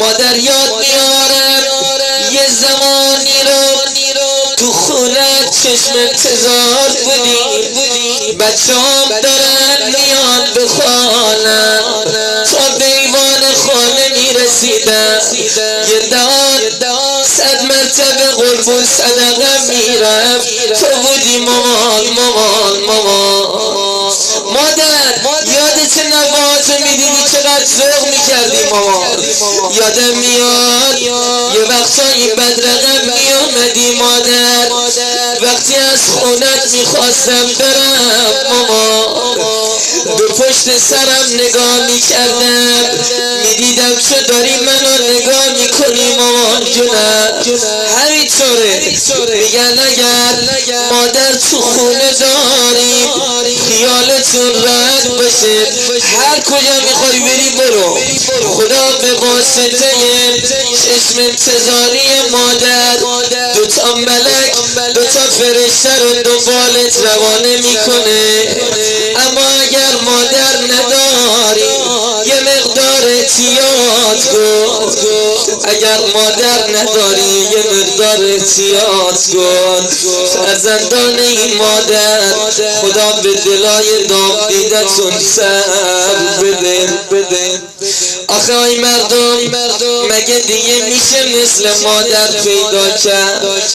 مادر یاد میارم یه زمانی رو تو خونت چشم انتظار بودی، بچه هم دارن میان به خانه، تا دیوان خانه میرسیدن یه دان 100 مرتبه قربون صدقه میرم تو بودی مامان. مادر یادت نوازه میدیدی چقدر ذوق میکردی مامان، یادم میاد یه وقتایی بدرقم میامدی مادر، وقتی از خونت میخواستم برم مامان به پشت سرم نگاه میکردم میدیدم چه داری منو نگاه میکنی مامان جونم. همینطوره میگن اگر مادر تو خونه داریم خیالتون راحت باشه، هر کجا میخوای بری برو، خدا به واسطه چشم انتظاری مادر 2 ملک 2 فرشته رو دنبالت روانه میکنه. اما اگر مادر نداری یه مقدار احتیاط کن، اگر مادر نداری یه مقدار احتیاط کن. فرزندان این مادر خدا به دلای داغ دیدتون صبر بده. آخه ای مردم مگه دیگه میشه مثل مادر پیدا کرد؟